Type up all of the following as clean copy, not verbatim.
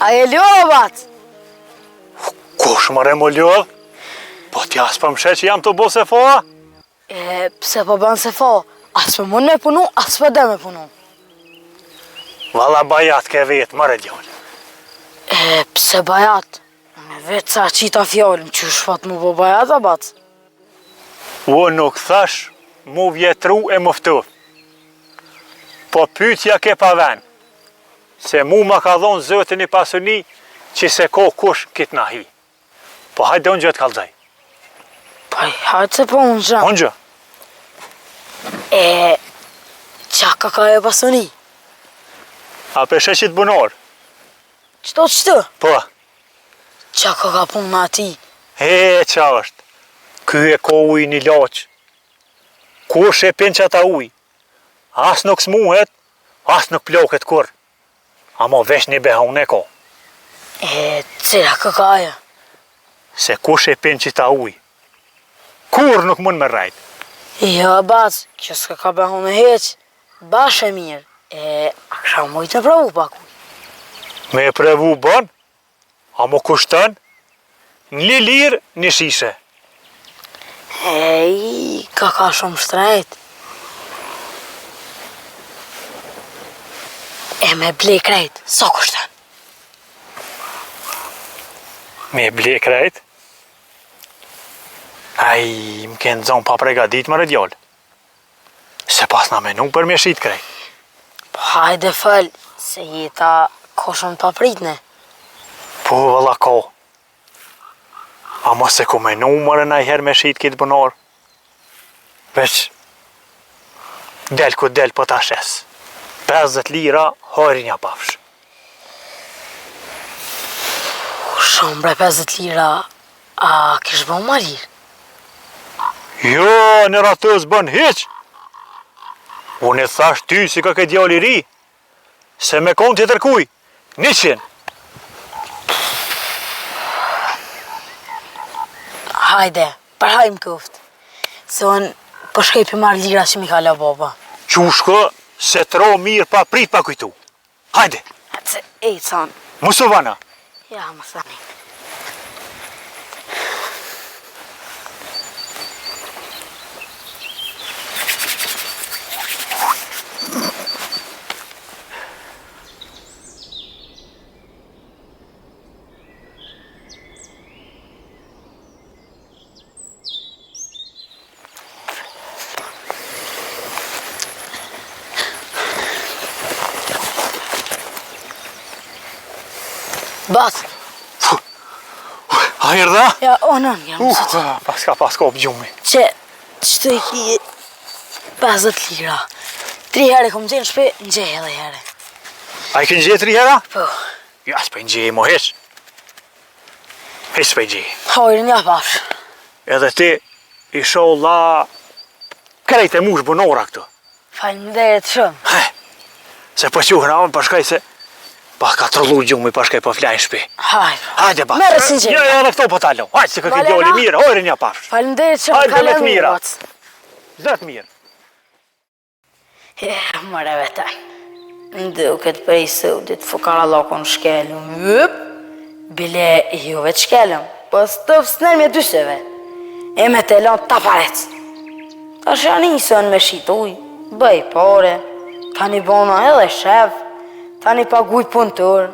A e ljovat? Kush mëre më ljov? Po t'ja s'pëm që jam të bo se foa? Pse po bën se fo? As për mund me punu, as për dhe me punu. Valla bajat ke vetë, mëre djallë. Pse bajat? Me vetë sa qita fjallin, që shfat mu po bajat a bac? Unë nuk thash mu vjetru e mëftu. Po pytja ke pa ven. Se mu ma ka dhonë zëtin i pasuni që se ko kush kitë nahi. Po hajde unë gjë të kalzaj. Po hajde se po unë gjë. Unë gjë? Qa ka e pasuni? A për sheshit bunor? Qëto qëtë? Po. Qa ka punë ma ti? Qa është? Ky e ko uj një loqë. Kush e pin që ata uj? As nuk smuhet, as nuk ploket kur. Amo vesh një behon e ko. Cila ka e? Se kush e pin që ta uj? Kur nuk mund me rajt? Jo, bac, kjo s'ka ka behon e heq. Bash e mirë. A kësha mujtë e pravu pak uj? Me e pravu bon? Amo kushtën? Një lirë, një shishe. Ka shumë shtrejt. Me ble krejt, sa kushtën? Me ble krejt? Ai, më kënë zonë pa pregadit më rëdjallë. Se pas na menu për me shit krejt. Po hajde fëll, se jeta ko shumë pa pritne. Po valla ko. Amo se ku menu mërë na i herë me shit kitë bënar. Veç, del ku del po ta shes. 50 lira, hori një pafsh. Shumë bre 50 lira, a kish bën ma lirë? Jo, në ratës bën hiq. Unë e thash ty si ka ke djali ri, se me kon të tërkuj, 100. Hajde, përhajmë kuft, se unë përshkej për marrë lira që mi ka la baba. Qushko, se tro mirë pa prit pa kujtu. Hajde. Son. Musovana. Ja, më thani. Bat. A erdha? Ja, onon, jam sot. Pas ka gjumi. Qëtë i ki 50 lira. 3 herë kom gjenë shpe, në gjej edhe herë. A i kënë gjej 3 hera? Po. Ja, s'pe në gjej mo heq. Heq s'pe gjej. Hojrën ja pash. Edhe ti, i sholla krejt e mush bunora këtu. Faleminderit shumë. Se po quhën avën përshkaj se pa ka trollu gjumi përshkaj po flajnë shpi. Hajde ba. Merë si gjemi. Ja, edhe këto po talon. Hajde, se ka këtë djoli mirë, hojrën ja pafsh. Faleminderit shumë, Hajde me të mira. Zët mirë. Mëre vete. Nduket për i sëudit fukara lokon shkellëm. Bile ju vetë shkellëm, po stëv snër me dysheve. E me telon të aparec. Ta shani sën me shituj, bëj pore, ta një bona edhe shef, ta një paguj punëtur.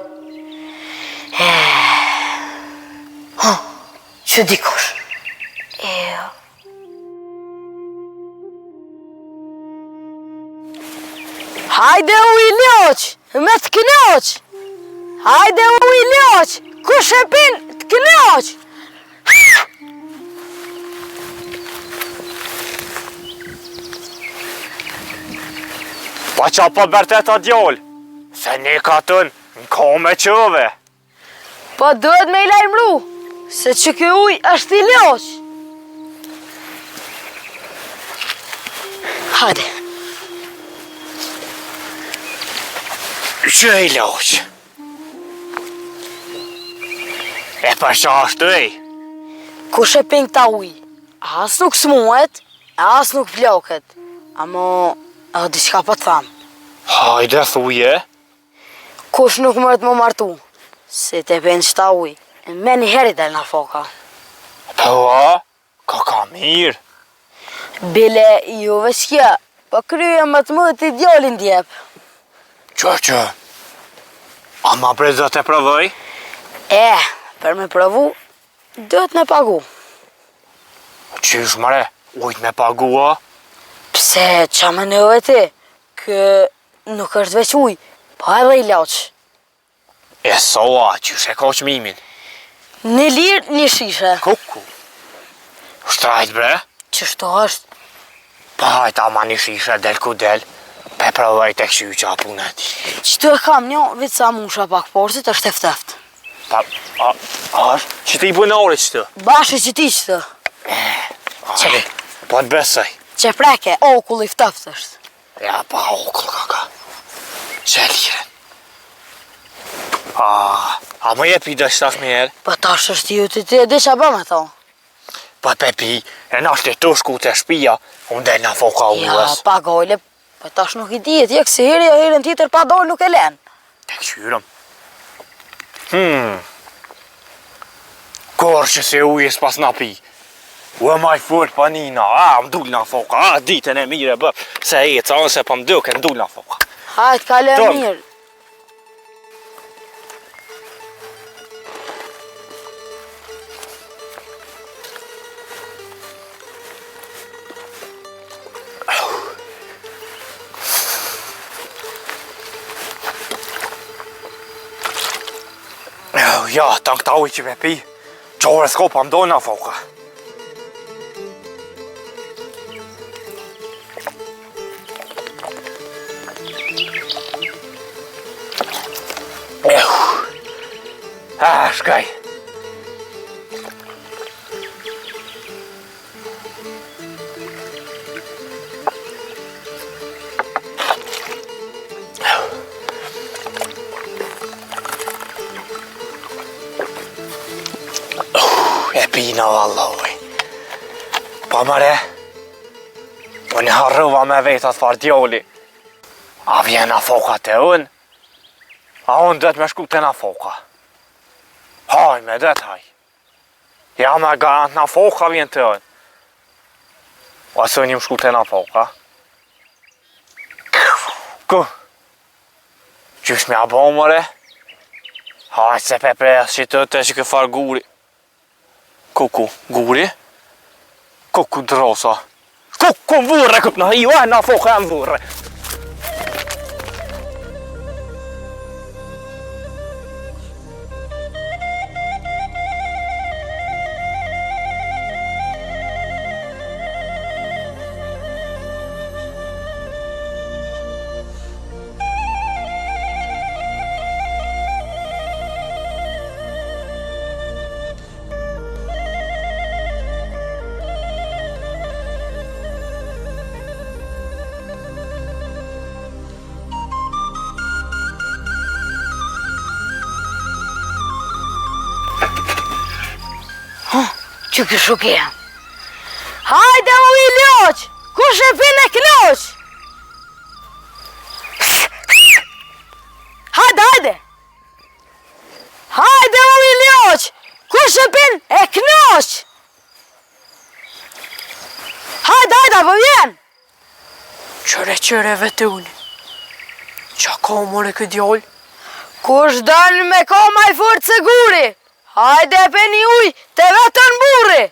Që dikush? Hajde u i ljoq, me të kënjoq. Hajde u i ljoq, kush e pin të kënjoq. Pa qa po bërtet a djallë, se ne ka tën në ka me qëve. Po duhet me i lajmëru, se që kjo uj është i loq. Hajde. Që i loq? E për qa është ej? Kush e ping ta uj? As nuk smuhet, as nuk ploket. Amo, diçka po të thamë. Hajde, thuje. Kush nuk mëret më martu, se te pen qëta uj, me një heri del nga foka. Po, ka mirë. Bile juve shkja, po kryje më të më të djallin djep. Që? A ma brez do të provoj? Për me provu, duhet me pagu. Qysh mare, ujt me pagu a? Pse qa më nëve ti, kë nuk është veç uj, po edhe i loq. E soa, qysh e ka qmimin? Një lirë, një shishe. Kuku. Shtrajt bre? Qështu është? Pa hajt ama një shishe del ku del, pe provoj të këshy qa punet. Qëtu e kam një, vitë sa musha pak porsit, është efteft. Pa, është? Që ti i bunore qëtë? Bashë që ti qëtë. Qe? Po të besoj. Që preke, okull i fteft është. Ja, pa okull ka. Që liren. A më jepi dhe shtaf me herë? Po tash është ju të ti e di që bëm e to. Po pepi, e nashtë të shku të shpia, unë del në foka Ja, uës. pa gojle, po tash nuk i dijet, je kësi heri, herën tjetër pa dojnë nuk e len. Të këshyrëm. Korë që se ujës pas në pi. U e maj furt pa nina, më dull në foka, ditën e mire bë, se e ca nëse pa më duke, më dull në foka. Hajt, kale e mirë. Ja, ta këta ujë që me pi, qore s'ko pa më dojnë në foka. Shkaj. E pina valloj. Pa mëre, unë harruva me vetat far djoli. A vjen në foka të unë, a unë dhët me shku të në foka. Haj me dhët haj. Ja me garant në foka vjen të unë. Ose unë më shku të në foka. Ku? Qysh me abo mëre? Haj se pe pres që të të që këfar guri. Kuku, guri? Kuku drosa. Kuku vurre këtë në hiu, në foka e më vurre. Që këshu kje? Hajde u i loq! Kush e pin e knoq? Hajde! Hajde u i loq! Kush e pin e knoq? Hajde, po vjen! Qëre vete unë. Qa ka more këtë djallë? Kush dën me ka maj fort se guri? Hajde e pe një uj të vetën burri.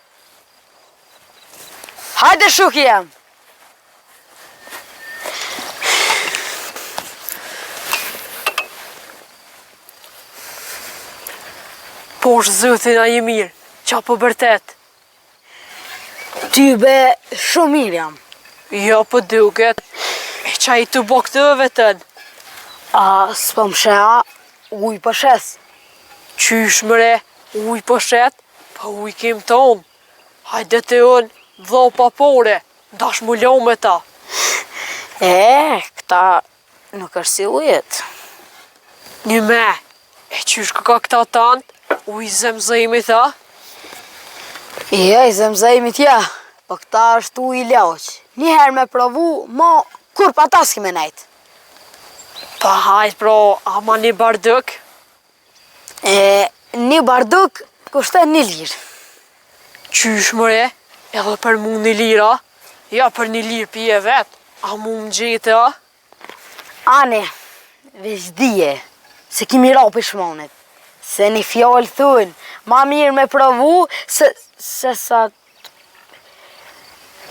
Hajde shuk jam. Po është zëthin a i mirë, qa po bërtet? Ty be shumë mirë jam. Ja po duket. E qaj të bo këtë vetën? A, s'po më shea, uj për shes. Qysh mëre, uj për shet, pa uj kem tonë. Hajde të unë, dho papore, dash mu lo me ta. Këta nuk është si ujet. Një me, e qysh ka këta tanë, uj zemzemi tha? Ja, i zemzemi tja, po këta është uj i ljoq. Njëherë me provu, mo, kur pa ta s'ki me nejtë. Pa hajt pro, ama një bardëk? Një barduk kushton 1 lirë. Qysh mëre, edhe për mu 1 lira? Ja për 1 lirë pije vetë, a mu më gjete a? Ane, veç dije, se kimi ra për shmonit. Se një fjallë thunë, ma mirë me provu, se sa...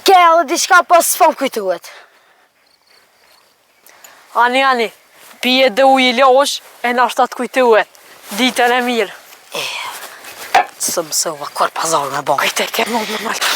Ke edhe diçka po s'fam kujtuet. Ani, pije dhe uj i losh, e nashtat kujtuet. Ditën e mirë. Së mësova, kur pazar me bon. Kajte, ke më më malta.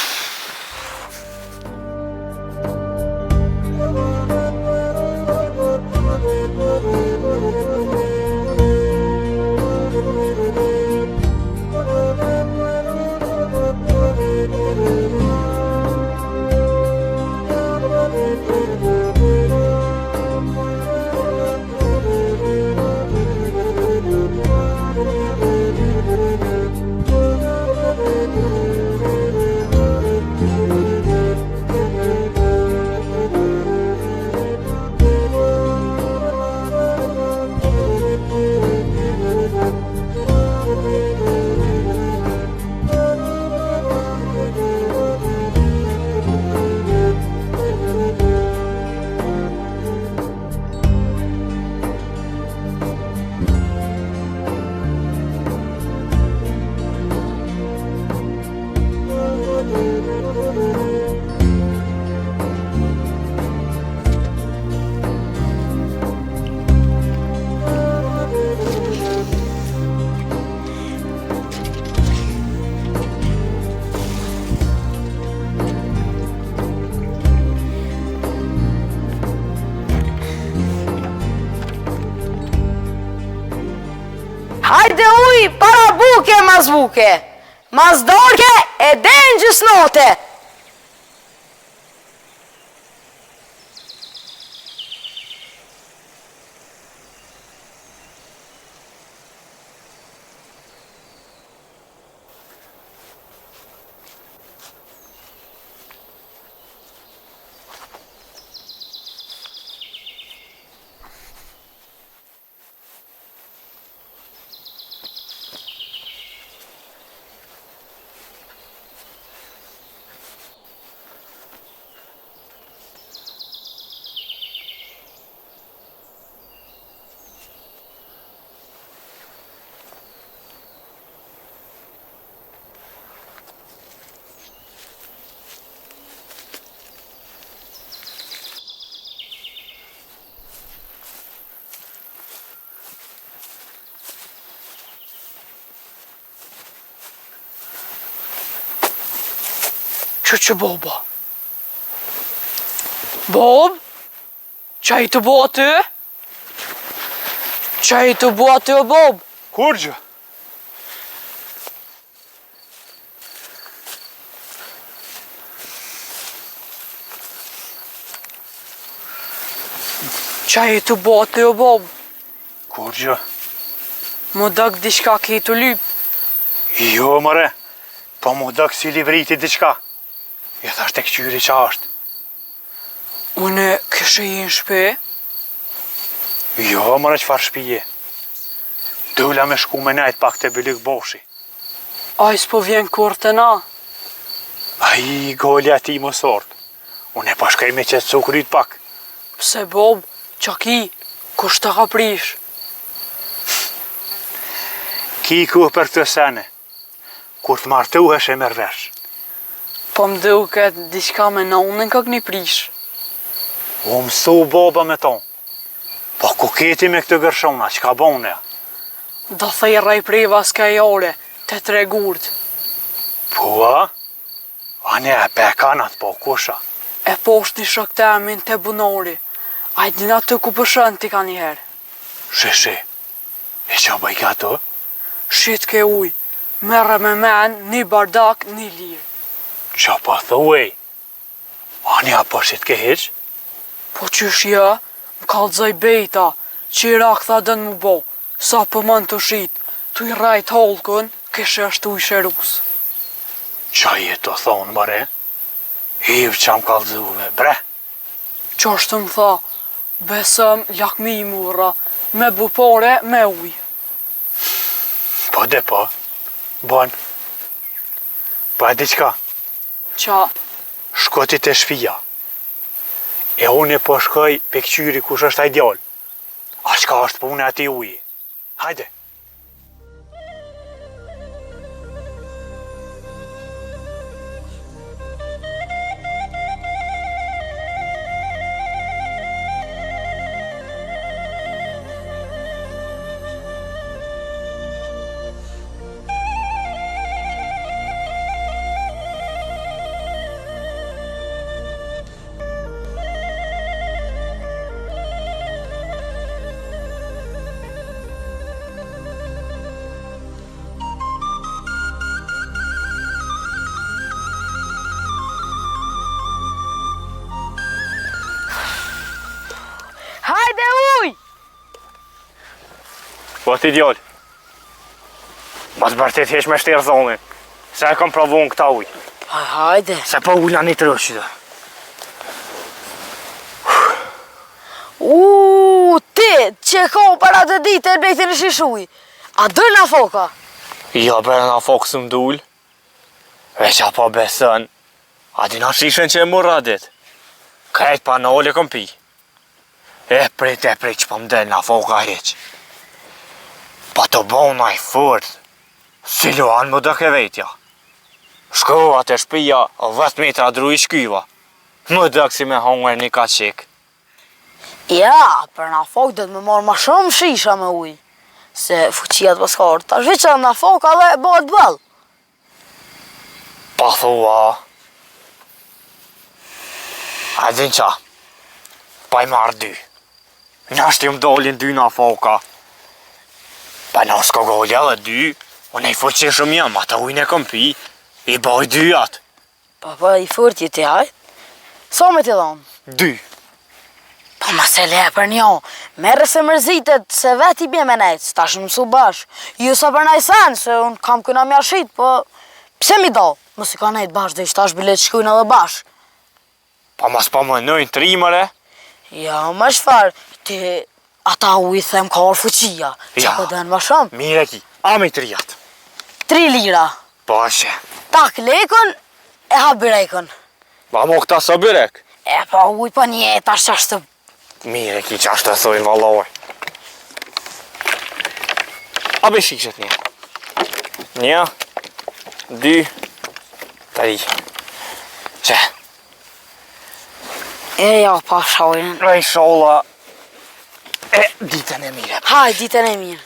Hajde uj, para buke, mas buke. Mas dorke, e den gjysnote. Që boba? Bob? Qaj të bo aty? Qaj të bo aty, Bob? Kur gjë? Qaj të bo aty, Bob? Kur gjë? Më dak diçka ke të lyp? Jo, mëre, po mu dëk si livriti diçka. I thasht e këqyri qa është. Une këshë i në shpe? Jo, mëre, qfar shpije. Dula me shku me najt pak të bylik boshi. A i s'po vjen kur të na? A i golja ti më sort. Unë e pashkaj me qëtë cukrit pak. Pse, Bob, qa ki, kush të ka prish? Ki ku për këtë sene. Kur të martuhesh e mërvesh. Po më duket diçka me nonën ka këni prish. U mësu baba me ton. Po ku keti me këtë gërshona, që ka bone? Do thejra i preva s'ka jore, të tregurt. Po, a? A ne e pekanat, po kusha. E poshtë një shok të emin të bunori. A din aty ku pëshën ti ka njëherë. Shi, e qa bëj ka to? Shit ke uj, merre me men, një bardak, një lirë. Qa pa thuej? Ani apo shit ke heq? Po qysh ja, më kallëzoj bejta, që i rak tha dënë mu bo, sa pëmën të shit, tu i rajt holkën, kështë ashtu i shërus. Qa je të thonë, mëre? Hiv qa më kallëzuve, bre. Qashtë më tha, besëm lakmi i murra, me bupore, me uj. Po de po, bon. Po e diqka, Qa, shkoti të shpia. E unë e po shkoj pe këqyri kush është ai djallë. A qka është punë ati uji? Hajde. Hajde uj! Po ti djallë. Ma të bërtit heq me shtirë zonin. Se e kom provu në këta uj. Hajde. Se po ujna një të rëshqyta. Ti, që ka para të ditë e bejti në shishuj. A dëll na foka? Jo, bre na fokë së mdull. Veq apo besën. A di na shishen që e murra dit. Krejt pa në olë e kom pi. E prit që po mdel na foka heq. Pa të bona i furt. Si luan më dë ke vetja. Shkova të shpia 10 metra dru i shkyva. Më dëk si me hongër një ka qik. Ja, për na fok do të me marrë ma shumë shisha me uj. Se fuqia të paskarë. Ta shvi na foka dhe bëhet bëll. Pa thua. A din qa? Pa i marrë 2. Nashtë ju m'dolin 2 na foka. Pa na s'ko golja dhe 2. Unë e i fuqishëm jam, ata ujnë e kom pi. I boj 2 atë. Pa i furt ti hajt. Sa me ti dhonë? 2. Pa ma se le për njo. Merre se mërzitet se vet i bje me nejtë. Ta shumë mësu bash. Ju sa për najsen, se unë kam këna mja shit, po pse mi do? Mos i ka nejtë bash dhe ishtash bilet shkujnë edhe bash. Pa mas pa më nëjnë 3 mëre. Ja, ma shfar, ti ata u i them ka orë fuqia. Që Ja. po dënë ma shumë? Mire ki, a me 3 atë. 3 lira. Po ashe. Tak lekën e ha birekën. Ba mo këta së bërek. E pa uj pa një tash qashtë të... Mire ki që ashtë të thojnë valoj. A be shikshet një. 1, 2, 3. Që? E ja, pa shojnë. Rej sholla. E ditën e mire. Haj, ditën e mirë.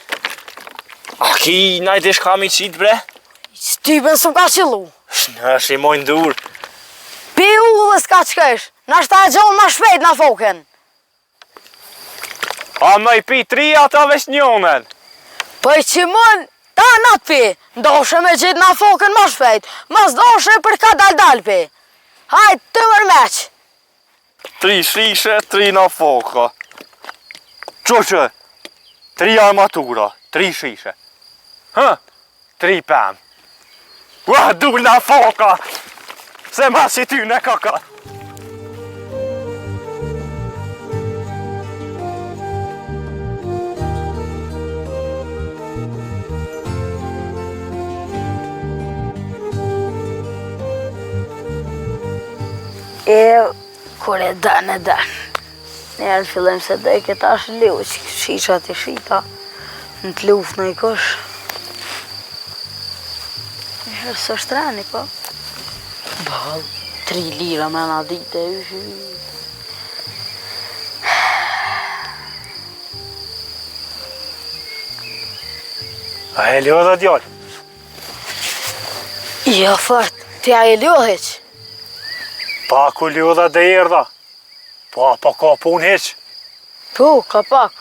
A ki najt ish kam i qitë bre? Stypen s'u ka qëllu. Shnash i mojnë dur. Pi u dhe s'ka qkesh. Nashta e gjonë ma shpejt na foken. A me i pi 3 ata veç njonen. Po i që mën, ta nat pi. Ndoshe me gjithë na foken ma shpejt. Mas ndoshe për ka dal pi. Hajt, të mërmeq. 3 shishe, 3 na foka. Qoqë, 3 armatura, 3 shishe. 3 pëm. Ua, dur na foka. Se ma si ty në kaka. Kur e dënë. Njerë fillem se dhe i këta është liu, që shishat i shita, në të luft në i kosh. Njerë së shtreni, po. Bal, 3 lira me na dite, A e lodha djallë? Jo, fort, ti a e lodha heq. Pa ku lodha dhe erdha. Pa ka pun heq. Po, ka pak.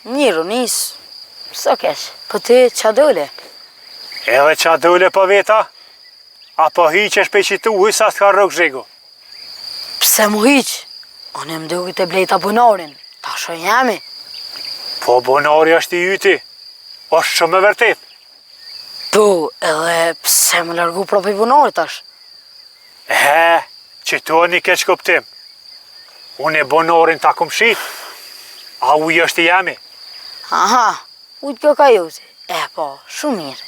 Njëru, nisë. Së keq, po ti qa dole? Edhe qa dole po veta? Apo hiqesh pe qitu hysa s'ka rrug zhigu? Pse mu hiq? Unë më duke të blejta bunarin. Ta shë jemi. Po bunari është i yti. është shumë e vërtet. Po, edhe pse më largu propi bunarit tash? Që tu një keq kuptim. Unë e bunarin ta kum shit. A uj është i jemi. Aha, ujtë kjo ka juti. Po, shumë mirë.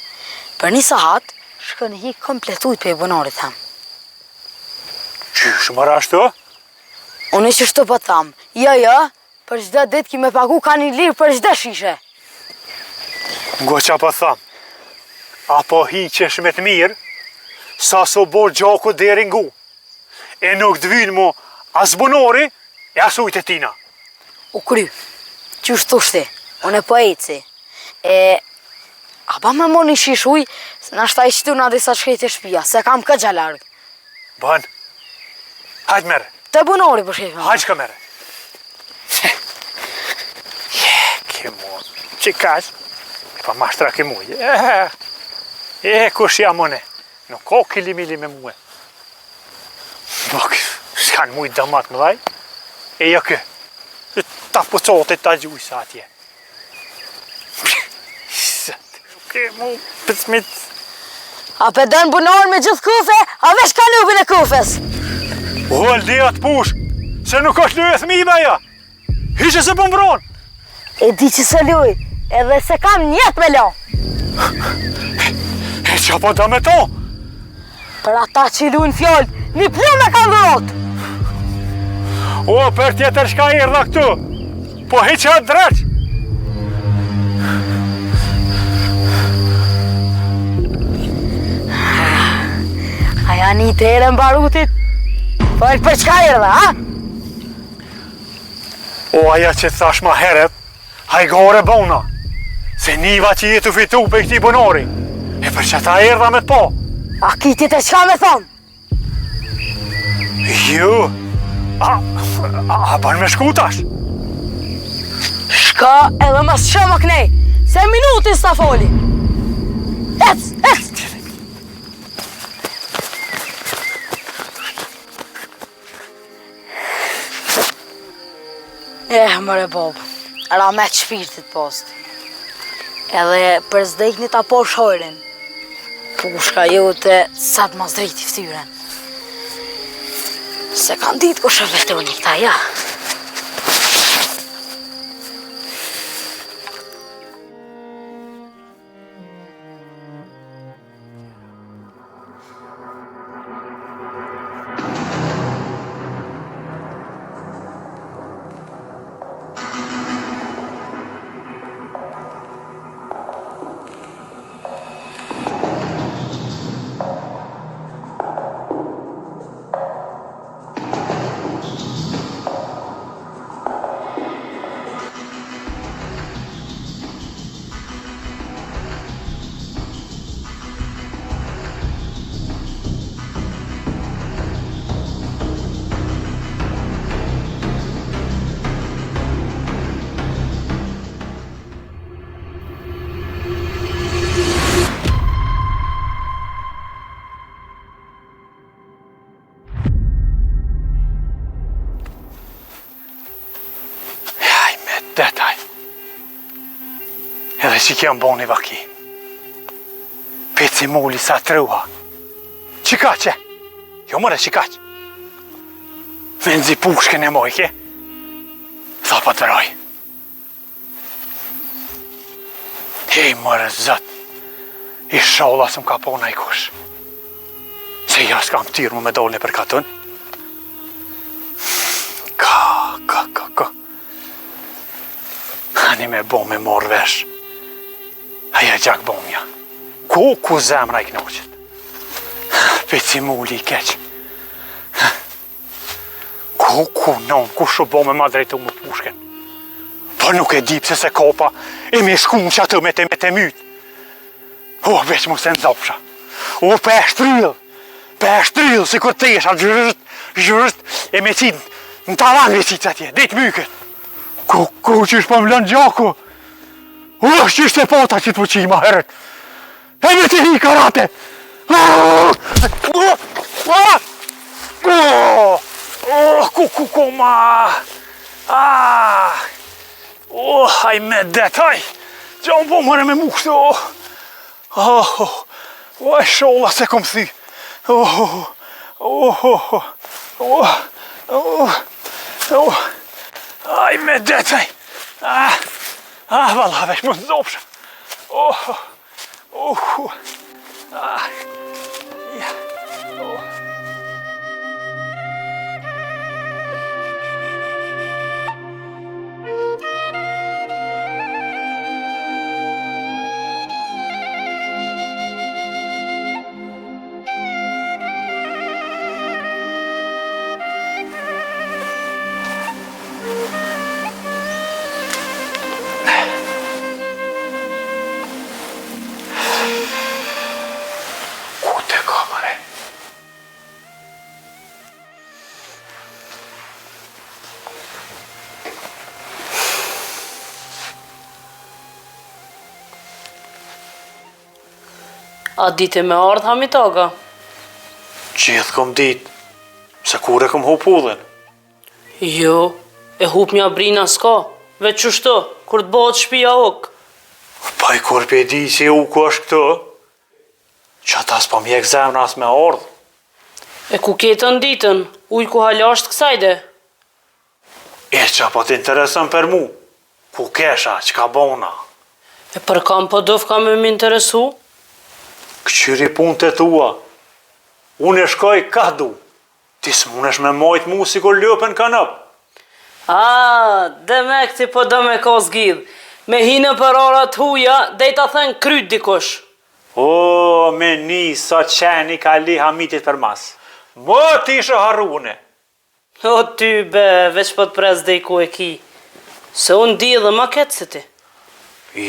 Për një sahat, shkën hi komplet ujtë për i bunarit tham. Qysh më rashtu? Unë që shtu po tham, ja, për çdo ditë ki me pagu ka një lirë për çdo shishe. Ngo qa po tham, apo hiqesh me të mirë, sa so bo gjaku deri ngu, e nuk t'vyn mu as bunori, e as ujtë e tina. U kry, qysh thushti, unë e po eci. A ba me mo një shish uj, se nashta i qëtu nga disa shkrejt e shpia, se kam këtë gjalargë. Bën, hajt mere. Të bunori për shkejt me. Hajt shka mere. Ke mu, që kash, e pa mashtra ke mu. Kush jam une, nuk ka kilimili me muë. Nuk, s'kan mujt damat më dhaj, e jo kë, ta pëcotit ta gjujsa atje. Ke mu, pësmit. A pëdën bunor me gjithë kufe, a vesh ka lupin e kufes. Hol di atë push, se nuk është lujë e thmive ja. Hiqe se pëmbron. E di që se luj, edhe se kam njet me lo. E qa po da me to? Për ata që i lujnë fjoll, një plume ka dhurot. O, për tjetër shka i rrda këtu, po hiqe atë dreq. Aja një të ere mbarutit, për çka i rrda, ha? O, aja që thash ma heret, hajgore bona, se niva që jetu fitu për këti bunori, e për që ta erdha me të po. A kitit e qka me thonë? Ju, a ban me shku tash? Shka edhe mas që më knej, se minutin s'ta foli. Ec! Mëre Bob, ra me të shpirtit post. Edhe për zdejkni ta po shojrin. Pushka jote sa të mas drejti ftyren. Se kanë ditë ku shëvetoni këta, ja. Detaj. Edhe që kjem boni vaki. Peci muli sa truha. Qika që? Jo mëre qika që? Me nëzi pushken e mojke. Tha pa të roj. Hej mëre zët. I sholla së më ka pona i kush. Se ja s'kam tyrë mu me dolne për katën. Ka. Ani me bo me morë vesh. Aja gjak bomja. Ku zemra i knoqet. Peci muli i keq. Ku non, ku shu bo me ma drejtu më pushken. Po nuk e di pse se kopa e me shkun që atë me të myt. O, veç mu se nëzopsha. O, pe shtril, si kur të esha, zhërët, e me qitë, në tavan me qitë atje, dit myket. Ku që ishë pa më lënë gjaku? Që ishte pota që të pëqi ma herët. E me të hi karate! Ku ma! Haj me det, haj! Gja unë po mëre me mu kështë, e sholla se kom thy. Haj me det, haj! Valla, veç më të zopshë. A dite me ardh Hamitaga? Gjithë kom dit, se kur e kom hu pullën. Jo, e hup mja brina s'ka, veç qështu, kur të bëhet shpia ok. Pa i kur pe di si u ku është këto, që ata s'pa mjek zemra as me ardh. E ku ketën ditën, uj ku halasht kësajde? E që pa t'interesën për mu, ku kesha, që ka bona. E për kam po dof kam me m'interesu? Këqyri pun të tua, unë e shkoj ka du, ti s'munesh me majt mu si kur lëpën kanëp. Dhe me këti po do me ka zgjidh, me hinë për arat huja, dhe i ta thënë kryt dikush. Me një sa qeni ka li Hamitit për mas. Më t'ishe harrune. O ty be, veç po t'prez dhe i ku e ki, se unë di dhe ma ketë si ti.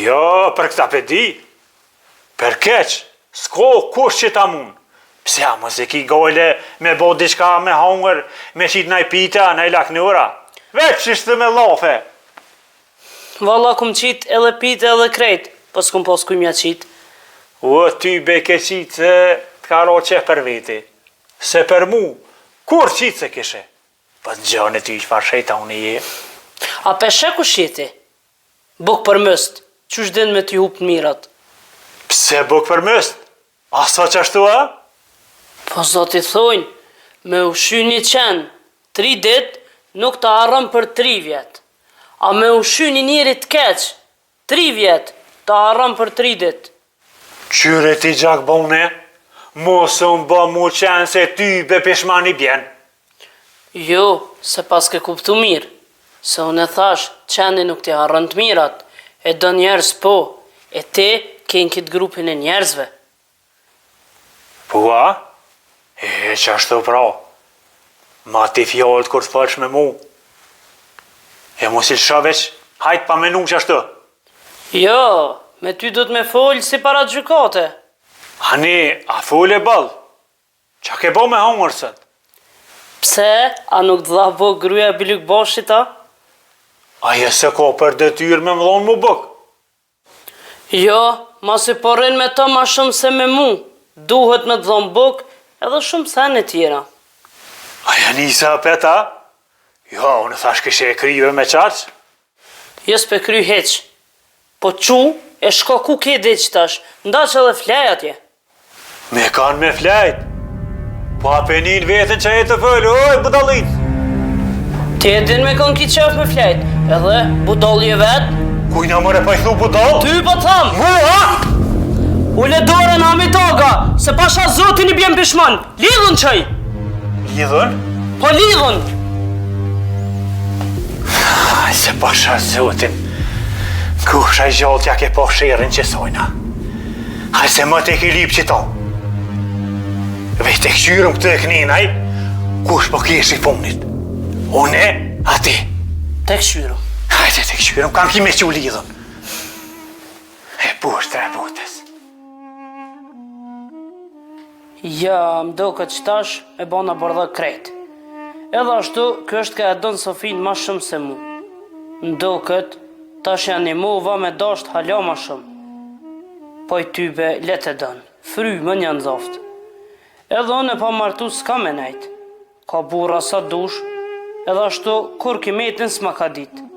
Jo, për këta pe di, për keq, s'ko kush që ta mund. Pse a mos e ki gojle me bo diçka me hongër, me qit naj pita, naj laknura. Veç ishte me lafe. Valla kum qit edhe pite edhe krejt, po s'kum pos kuj mja qit. Ty be ke qit se t'ka ro qef për veti. Se për mu, kur qit se kishe? Po të gjone ty që farsheta unë i je. A peshe ku shjeti? Buk për mëst, qysh din me t'ju hup të mirat? Pse buk për mëst? A sa që ashtu a? Po zoti thojnë, me ushy një qenë, 3 dit, nuk të arrëm për 3 vjet. A me ushy një njëri të keq, 3 vjet, të arrëm për 3 dit. Qyre ti gjak bone, mos unë bë mu qenë se ty be pishmani bjen. Jo, se pas ke kuptu mirë, se unë e thash, qenë nuk të arrën të mirat, e do njerës po, e te kenë kitë grupin e njerëzve. Po a? E që ashtu pra, ma ti fjallët kur të falsh me mu. E mos i shëveq, hajt pa menu që ashtu. Jo, me ty do të me folë si para gjykate. Hani, a folë e bal? Qa ke bo me hongër sët? Pse, a nuk dha bo gruja e Bilyk Bashit a? Aje se ko për detyrë me më dhonë mu bëk. Jo, ma si porrin me të ma shumë se me mu. Duhet me të dhonë buk edhe shumë sen e tjera. Aja njësa peta? Jo, unë thash këshe e kryve me qarq? Jes pe kry heq. Po qu e shko ku ke dhe që tash, nda që edhe flej atje. Me kanë me flejt. Po apenin vetën që e të fëllë, oj, budalit. Ti e din me kanë ki qef me flejt, edhe budalje vetë. Kujna mëre pa i thu budal? Ty po thamë. Mu, a? Ule dorën Hamitaga, se pasha zotin i bjen pishman. Lidhën qaj. Lidhën? Po lidhën. Aj, se pasha zotin. Kusha i gjallë tja ke po shirin që sojna. Aj, se më te ki lip që to. Vej te këqyrëm këtë e këninaj, kush po kesh i funit? Une, a ti? Te këshyru. Hajde te këqyrëm, kam ki me që u lidhën. E bush tre butës. Ja, mdo këtë qëtash e bona bardha krejt. Edhe ashtu, kjo është ka e donë Sofin ma shumë se mu. Ndoket, tash janë i mova me dasht hala ma shumë. Po i tybe letë e dënë, fry më një nëzoft. Edhe unë e pa martu s'ka me nejt. Ka burra sa dush, edhe ashtu kur kimetin s'ma ka dit.